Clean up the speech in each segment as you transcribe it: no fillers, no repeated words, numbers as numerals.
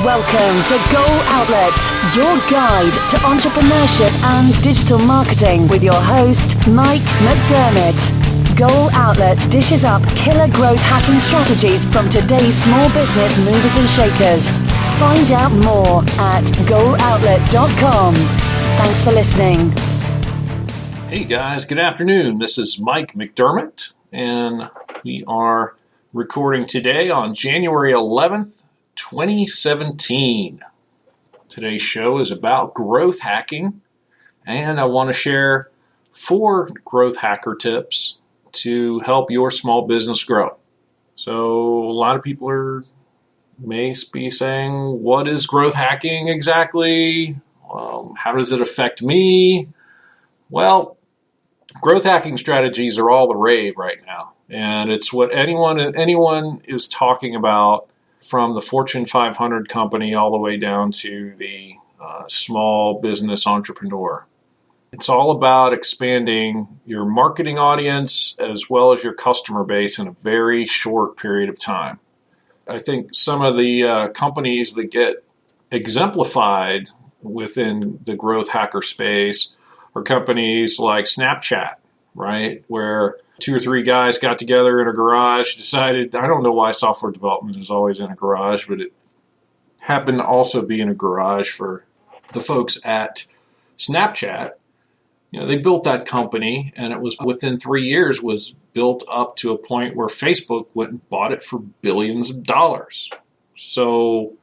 Welcome to Goal Outlet, your guide to entrepreneurship and digital marketing with your host, Mike McDermott. Goal Outlet dishes up killer growth hacking strategies from today's small business movers and shakers. Find out more at goaloutlet.com. Thanks for listening. Hey guys, good afternoon. This is Mike McDermott, and we are recording today on January 11th, 2017. Today's show is about growth hacking, and I want to share 4 growth hacker tips to help your small business grow. So a lot of people may be saying, what is growth hacking exactly? How does it affect me? Well, growth hacking strategies are all the rave right now. And it's what anyone is talking about, from the Fortune 500 company all the way down to the small business entrepreneur. It's all about expanding your marketing audience as well as your customer base in a very short period of time. I think some of the companies that get exemplified within the growth hacker space are companies like Snapchat, right? Where 2 or 3 guys got together in a garage, decided, I don't know why software development is always in a garage, but it happened to also be in a garage for the folks at Snapchat. You know, they built that company, and it was within 3 years was built up to a point where Facebook went and bought it for billions of dollars. So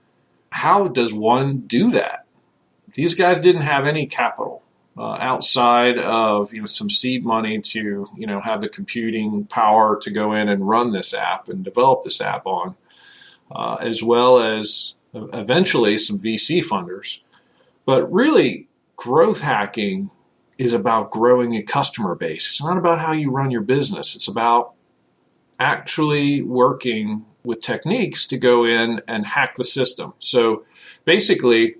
how does one do that? These guys didn't have any capital. Outside of some seed money to have the computing power to go in and run this app and develop this app on, as well as eventually some VC funders. But really, growth hacking is about growing a customer base. It's not about how you run your business. It's about actually working with techniques to go in and hack the system. So basically,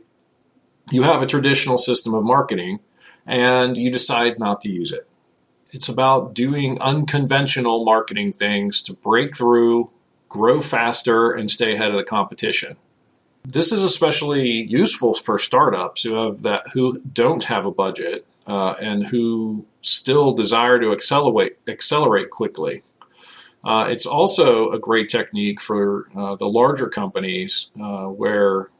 you have a traditional system of marketing, and you decide not to use it. It's about doing unconventional marketing things to break through, grow faster, and stay ahead of the competition. This is especially useful for startups who don't have a budget and who still desire to accelerate quickly. It's also a great technique for the larger companies where,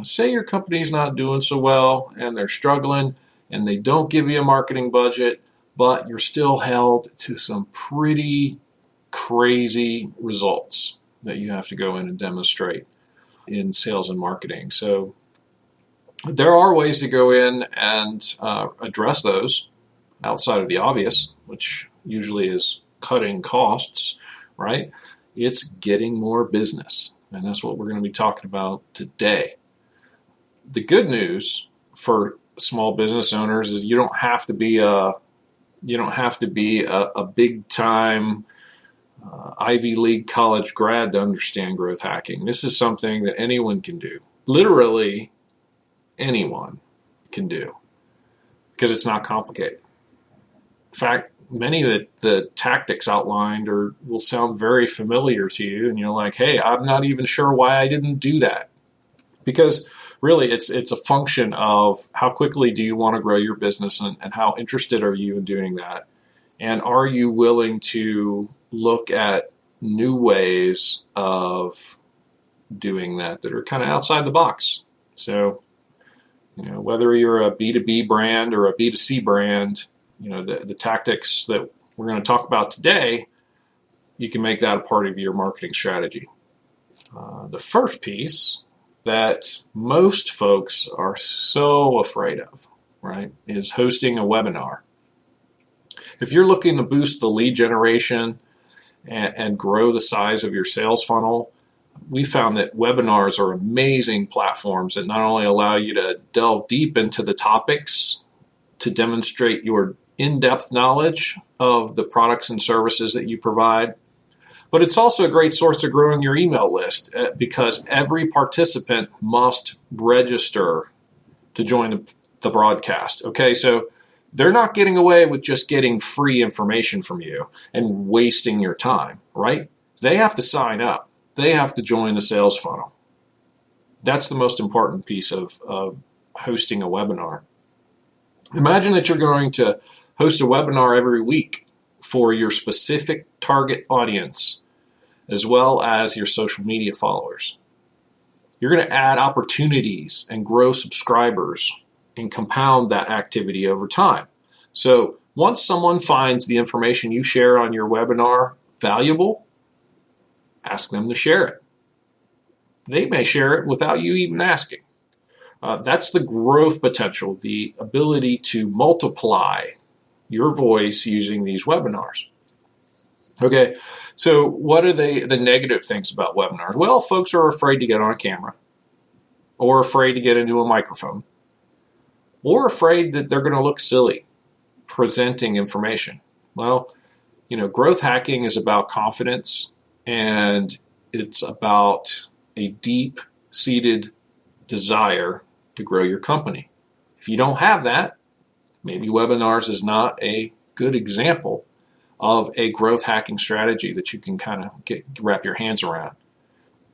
say your company's not doing so well and they're struggling, and they don't give you a marketing budget, but you're still held to some pretty crazy results that you have to go in and demonstrate in sales and marketing. So there are ways to go in and address those outside of the obvious, which usually is cutting costs, right? It's getting more business, and that's what we're going to be talking about today. The good news for small business owners is you don't have to be a big time Ivy League college grad to understand growth hacking. This is something that anyone can do. Literally anyone can do, because it's not complicated. In fact, many of the tactics outlined will sound very familiar to you, and you're like, hey, I'm not even sure why I didn't do that. Because really, it's a function of how quickly do you want to grow your business, and how interested are you in doing that? And are you willing to look at new ways of doing that are kind of outside the box? So, whether you're a B2B brand or a B2C brand, the tactics that we're going to talk about today, you can make that a part of your marketing strategy. The first piece that most folks are so afraid of, right, is hosting a webinar. If you're looking to boost the lead generation and grow the size of your sales funnel, we found that webinars are amazing platforms that not only allow you to delve deep into the topics to demonstrate your in-depth knowledge of the products and services that you provide, but it's also a great source of growing your email list, because every participant must register to join the broadcast. Okay, so they're not getting away with just getting free information from you and wasting your time, right? They have to sign up. They have to join the sales funnel. That's the most important piece of hosting a webinar. Imagine that you're going to host a webinar every week for your specific target audience, as well as your social media followers. You're going to add opportunities and grow subscribers and compound that activity over time. So once someone finds the information you share on your webinar valuable, ask them to share it. They may share it without you even asking. That's the growth potential, the ability to multiply your voice using these webinars. Okay, so what are the negative things about webinars? Well, folks are afraid to get on a camera, or afraid to get into a microphone, or afraid that they're going to look silly presenting information. Well, growth hacking is about confidence, and it's about a deep-seated desire to grow your company. If you don't have that, maybe webinars is not a good example of a growth hacking strategy that you can kind of wrap your hands around.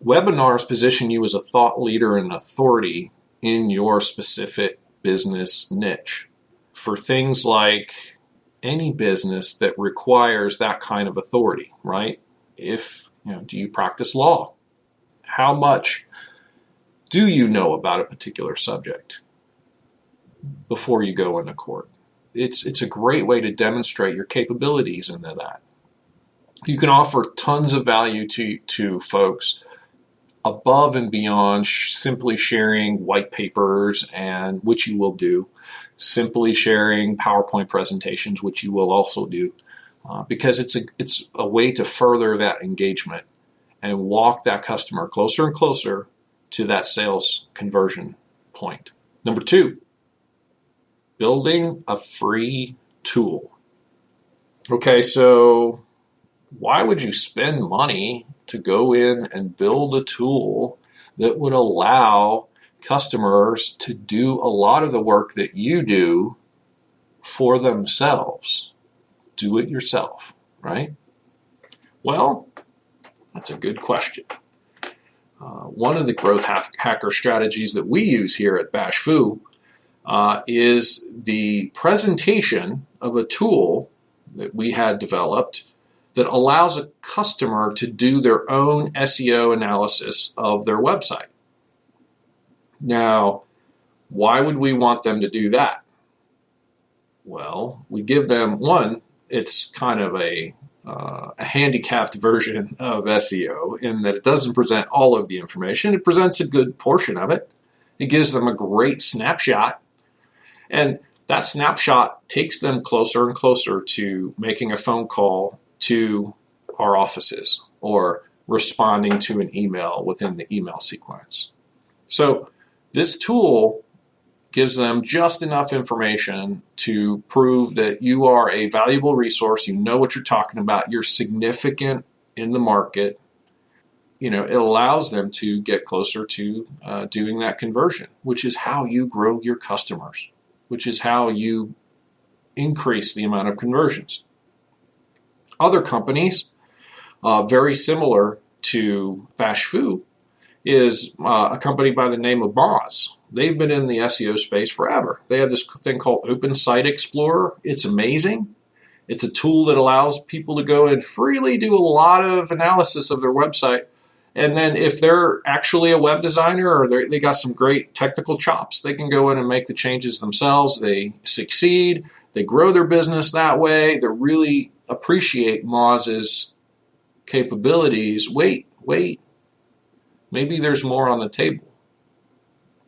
Webinars position you as a thought leader and authority in your specific business niche for things like any business that requires that kind of authority, right? Do you practice law? How much do you know about a particular subject before you go into court? It's a great way to demonstrate your capabilities into that. You can offer tons of value to folks above and beyond simply sharing white papers, and which you will do, simply sharing PowerPoint presentations, which you will also do, because it's a way to further that engagement and walk that customer closer and closer to that sales conversion point. Number 2, building a free tool. Okay, so why would you spend money to go in and build a tool that would allow customers to do a lot of the work that you do for themselves? Do it yourself, right? Well, that's a good question. One of the growth hacker strategies that we use here at BashFu is the presentation of a tool that we had developed that allows a customer to do their own SEO analysis of their website. Now, why would we want them to do that? Well, we give them, one, it's kind of a handicapped version of SEO in that it doesn't present all of the information. It presents a good portion of it. It gives them a great snapshot. And that snapshot takes them closer and closer to making a phone call to our offices or responding to an email within the email sequence. So this tool gives them just enough information to prove that you are a valuable resource, you know what you're talking about, you're significant in the market. It allows them to get closer to doing that conversion, which is how you grow your customers, which is how you increase the amount of conversions. Other companies, very similar to BashFu, is a company by the name of Moz. They've been in the SEO space forever. They have this thing called Open Site Explorer. It's amazing. It's a tool that allows people to go and freely do a lot of analysis of their website. And then if they're actually a web designer or they got some great technical chops, they can go in and make the changes themselves. They succeed. They grow their business that way. They really appreciate Moz's capabilities. Wait. Maybe there's more on the table,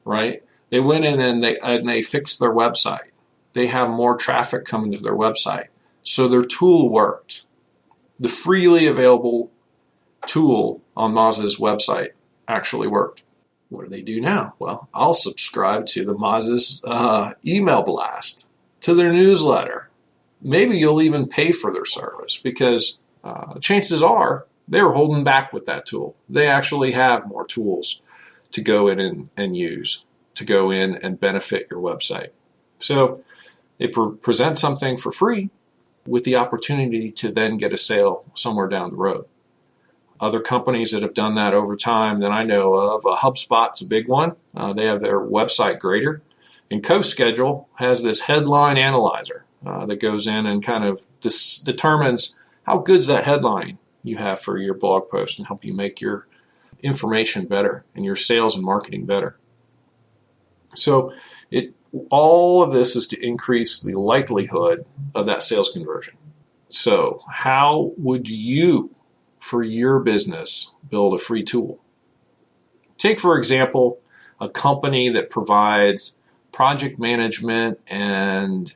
right? They went in and they fixed their website. They have more traffic coming to their website. So their tool worked. The freely available tool on Moz's website actually worked. What do they do now? Well, I'll subscribe to the Moz's email blast, to their newsletter. Maybe you'll even pay for their service because chances are they're holding back with that tool. They actually have more tools to go in and use, to go in and benefit your website. So they present something for free with the opportunity to then get a sale somewhere down the road. Other companies that have done that over time that I know of, HubSpot's a big one. They have their website grader. And CoSchedule has this headline analyzer that goes in and kind of determines how good's that headline you have for your blog post and help you make your information better and your sales and marketing better. So all of this is to increase the likelihood of that sales conversion. So how would you, for your business, build a free tool? Take, for example, a company that provides project management and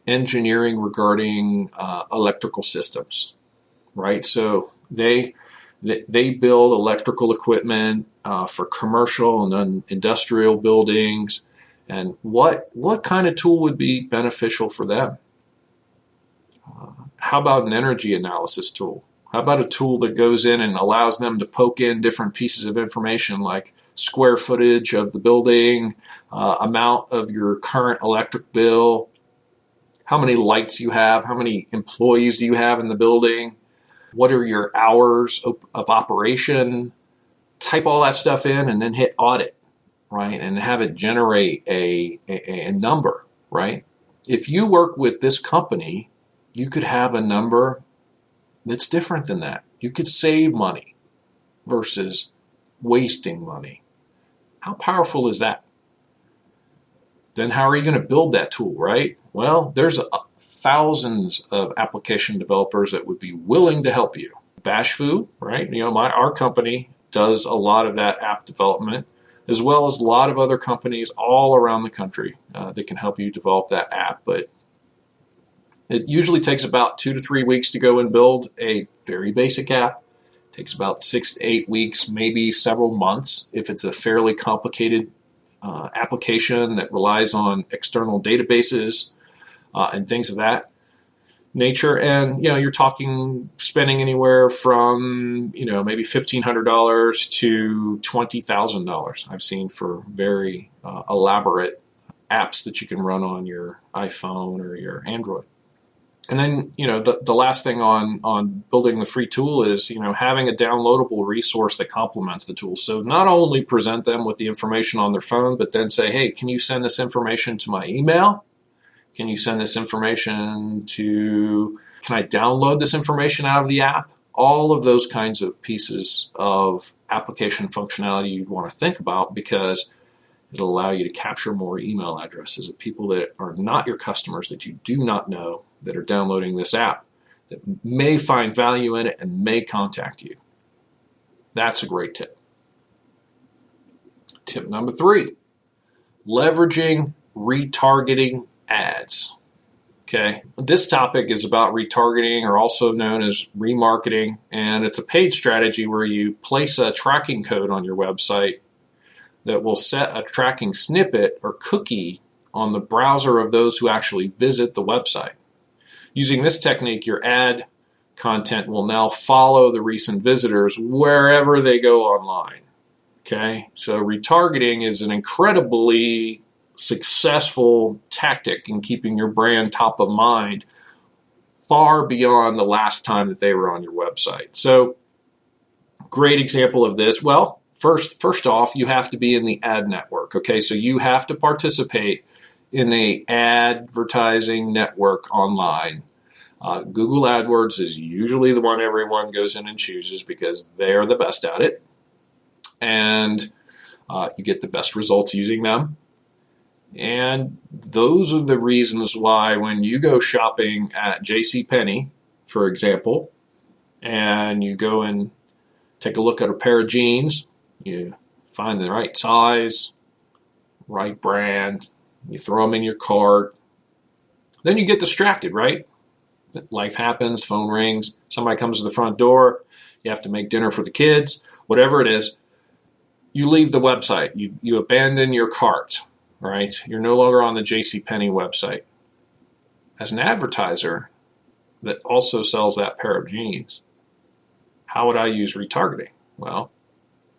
engineering regarding electrical systems, right? So they build electrical equipment for commercial and industrial buildings. And what kind of tool would be beneficial for them? How about an energy analysis tool? How about a tool that goes in and allows them to poke in different pieces of information like square footage of the building, amount of your current electric bill, how many lights you have, how many employees do you have in the building, what are your hours of operation? Type all that stuff in and then hit audit, right? And have it generate a number, right? If you work with this company, you could have a number that's different than that. You could save money versus wasting money. How powerful is that? Then how are you going to build that tool, right? Well, there's thousands of application developers that would be willing to help you. Bashfu, right? Our company does a lot of that app development, as well as a lot of other companies all around the country that can help you develop that app. But it usually takes about 2 to 3 weeks to go and build a very basic app. It takes about 6 to 8 weeks, maybe several months if it's a fairly complicated application that relies on external databases and things of that nature. And you're talking spending anywhere from maybe $1,500 to $20,000. I've seen for very elaborate apps that you can run on your iPhone or your Android. And then, the last thing on building the free tool is, having a downloadable resource that complements the tool. So not only present them with the information on their phone, but then say, hey, can you send this information to my email? Can you send this information can I download this information out of the app? All of those kinds of pieces of application functionality you'd want to think about, because it'll allow you to capture more email addresses of people that are not your customers, that you do not know, that are downloading this app, that may find value in it and may contact you. That's a great tip. Tip number 3, leveraging retargeting ads. Okay, this topic is about retargeting, or also known as remarketing, and it's a paid strategy where you place a tracking code on your website that will set a tracking snippet or cookie on the browser of those who actually visit the website. Using this technique, your ad content will now follow the recent visitors wherever they go online. Okay, so retargeting is an incredibly successful tactic in keeping your brand top of mind far beyond the last time that they were on your website. So, great example of this. Well, first off, you have to be in the ad network. Okay, so you have to participate in the advertising network online. Google AdWords is usually the one everyone goes in and chooses because they are the best at it, and you get the best results using them. And those are the reasons why when you go shopping at JCPenney, for example, and you go and take a look at a pair of jeans, you find the right size, right brand, you throw them in your cart, then you get distracted, right? Life happens, phone rings, somebody comes to the front door, you have to make dinner for the kids, whatever it is, you leave the website, you abandon your cart, right? You're no longer on the JCPenney website. As an advertiser that also sells that pair of jeans, how would I use retargeting? Well,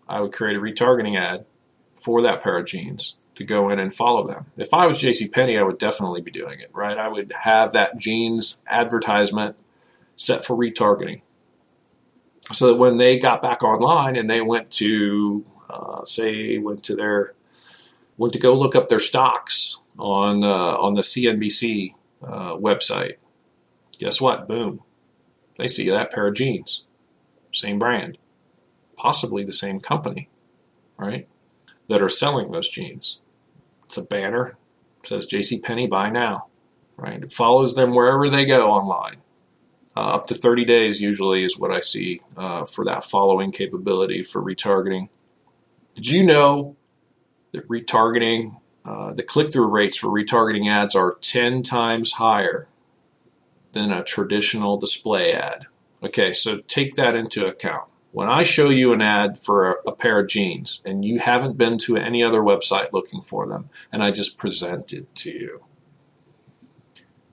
I would create a retargeting ad for that pair of jeans to go in and follow them. If I was JCPenney, I would definitely be doing it, right? I would have that jeans advertisement set for retargeting. So that when they got back online and they went to, went to go look up their stocks on the CNBC website, guess what? Boom. They see that pair of jeans. Same brand. Possibly the same company, right? That are selling those jeans. It's a banner. It says JCPenney, buy now, right? It follows them wherever they go online. Up to 30 days usually is what I see for that following capability for retargeting. Did you know that retargeting, the click-through rates for retargeting ads are 10 times higher than a traditional display ad? Okay, so take that into account. When I show you an ad for a pair of jeans and you haven't been to any other website looking for them, and I just present it to you,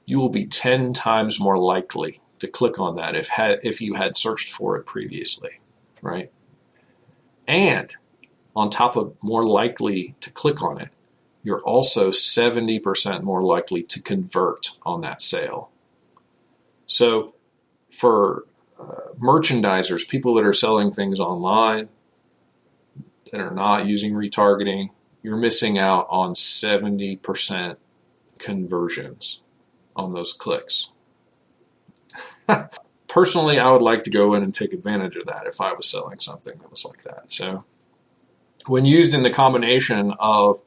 you will be 10 times more likely to click on that if you had searched for it previously, right? And on top of more likely to click on it, you're also 70% more likely to convert on that sale. So for merchandisers, people that are selling things online that are not using retargeting, you're missing out on 70% conversions on those clicks. Personally, I would like to go in and take advantage of that if I was selling something that was like that. So when used in the combination of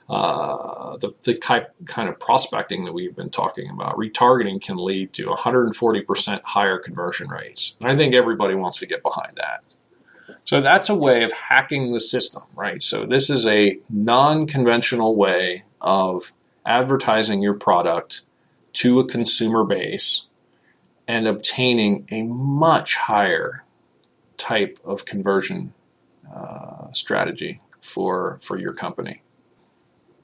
the kind of prospecting that we've been talking about, retargeting can lead to 140% higher conversion rates. And I think everybody wants to get behind that. So that's a way of hacking the system, right? So this is a non-conventional way of advertising your product to a consumer base and obtaining a much higher type of conversion strategy for your company.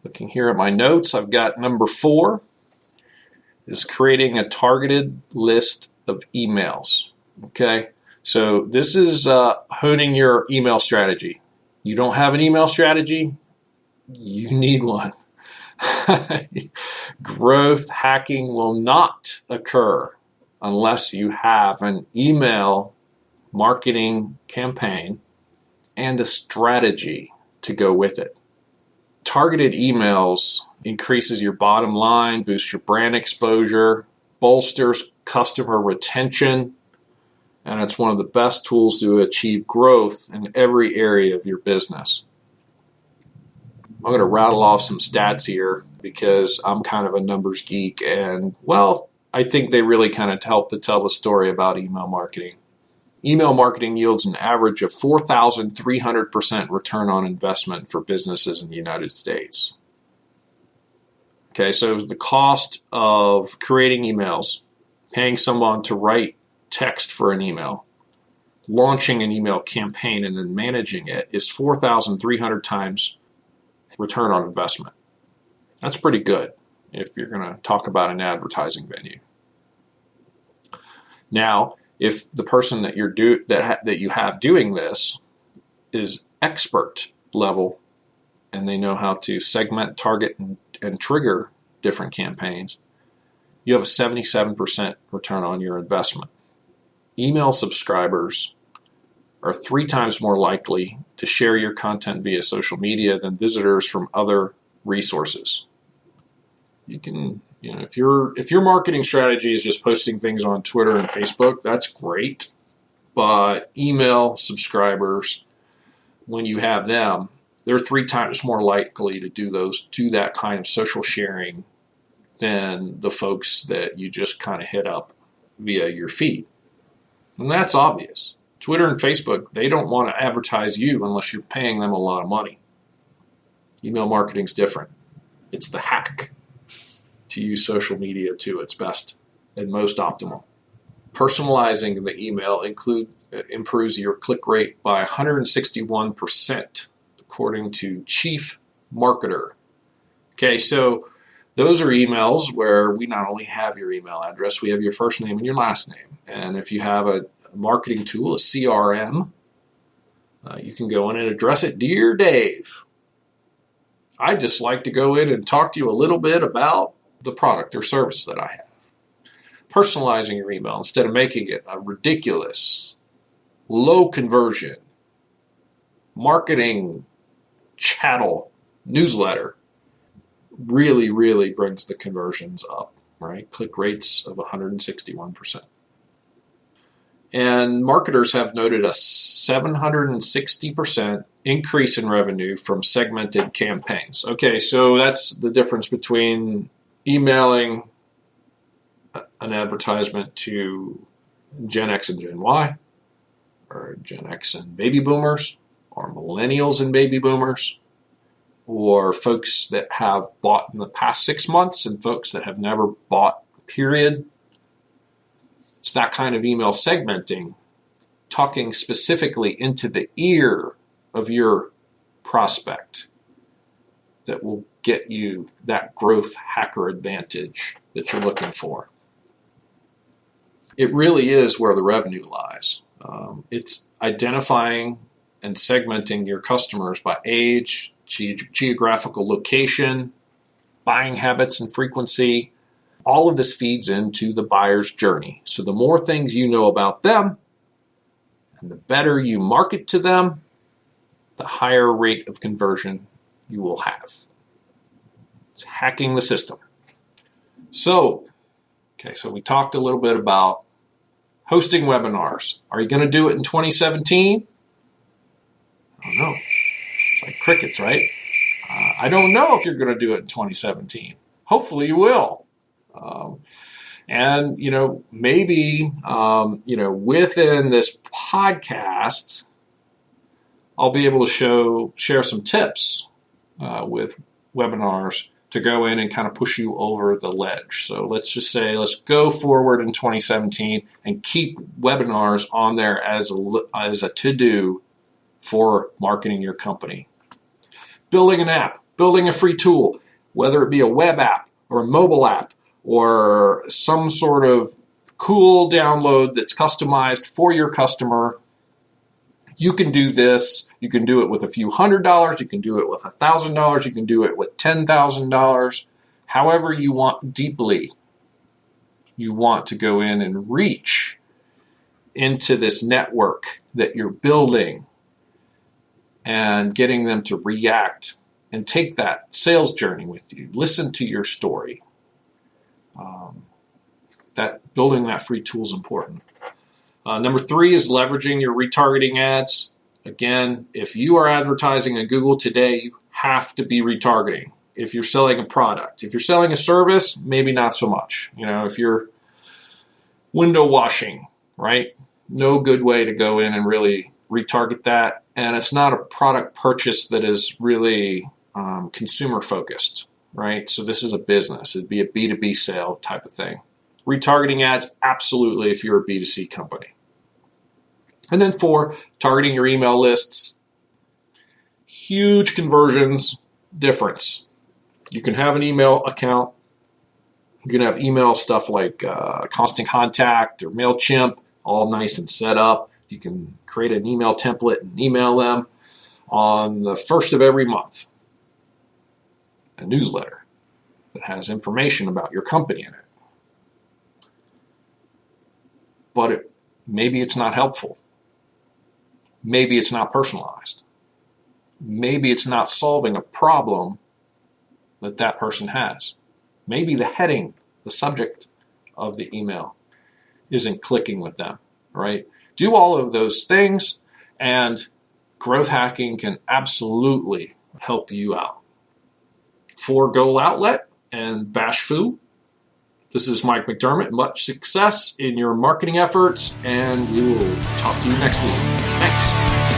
Looking here at my notes, I've got number 4 is creating a targeted list of emails. Okay, so this is honing your email strategy. You don't have an email strategy? You need one. Growth hacking will not occur unless you have an email marketing campaign and a strategy to go with it. Targeted emails increases your bottom line, boosts your brand exposure, bolsters customer retention, and it's one of the best tools to achieve growth in every area of your business. I'm going to rattle off some stats here because I'm kind of a numbers geek, and, well, I think they really kind of help to tell the story about email marketing. Email marketing yields an average of 4,300% return on investment for businesses in the United States. Okay, so the cost of creating emails, paying someone to write text for an email, launching an email campaign, and then managing it is 4,300 times return on investment. That's pretty good if you're going to talk about an advertising venue. Now, if the person that you have doing this is expert level and they know how to segment, target, and trigger different campaigns, you have a 77% return on your investment. Email subscribers are 3 times more likely to share your content via social media than visitors from other resources. You can, if your marketing strategy is just posting things on Twitter and Facebook, that's great. But email subscribers, when you have them, they're 3 times more likely to do that kind of social sharing than the folks that you just kind of hit up via your feed. And that's obvious. Twitter and Facebook, they don't want to advertise you unless you're paying them a lot of money. Email marketing's different. It's the hack to use social media to its best and most optimal. Personalizing the email improves your click rate by 161%, according to Chief Marketer. Okay, so those are emails where we not only have your email address, we have your first name and your last name. And if you have a marketing tool, a CRM, you can go in and address it. Dear Dave, I'd just like to go in and talk to you a little bit about the product or service that I have. Personalizing your email instead of making it a ridiculous low conversion marketing chattel newsletter really, really brings the conversions up, right? Click rates of 161%. And marketers have noted a 760% increase in revenue from segmented campaigns. Okay, so that's the difference between emailing an advertisement to Gen X and Gen Y, or Gen X and baby boomers, or millennials and baby boomers, or folks that have bought in the past 6 months and folks that have never bought, period. It's that kind of email segmenting, talking specifically into the ear of your prospect, that will get you that growth hacker advantage that you're looking for. It really is where the revenue lies. It's identifying and segmenting your customers by age, geographical location, buying habits and frequency. All of this feeds into the buyer's journey. So the more things you know about them and the better you market to them, the higher rate of conversion you will have. It's hacking the system. So we talked a little bit about hosting webinars. Are you going to do it in 2017? I don't know. It's like crickets, right? I don't know if you're going to do it in 2017. Hopefully you will. And maybe, within this podcast, I'll be able to share some tips with webinars to go in and kind of push you over the ledge. So let's just say, let's go forward in 2017 and keep webinars on there as a to-do for marketing your company. Building an app, building a free tool, whether it be a web app or a mobile app or some sort of cool download that's customized for your customer. You can do this. You can do it with a few $100. You can do it with $1,000. You can do it with $10,000. However you want deeply, you want to go in and reach into this network that you're building and getting them to react and take that sales journey with you. Listen to your story. That building that free tool is important. Number 3 is leveraging your retargeting ads. Again, if you are advertising on Google today, you have to be retargeting. If you're selling a product, if you're selling a service, maybe not so much. If you're window washing, right? No good way to go in and really retarget that. And it's not a product purchase that is really consumer focused, right? So this is a business. It'd be a B2B sale type of thing. Retargeting ads, absolutely, if you're a B2C company. And then 4, targeting your email lists. Huge conversions difference. You can have an email account. You can have email stuff like Constant Contact or MailChimp, all nice and set up. You can create an email template and email them on the first of every month. A newsletter that has information about your company in it. But maybe it's not helpful. Maybe it's not personalized. Maybe it's not solving a problem that person has. Maybe the heading, the subject of the email isn't clicking with them, right? Do all of those things, and growth hacking can absolutely help you out. For Goal Outlet and Bash Foo, this is Mike McDermott. Much success in your marketing efforts, and we will talk to you next week. Thanks.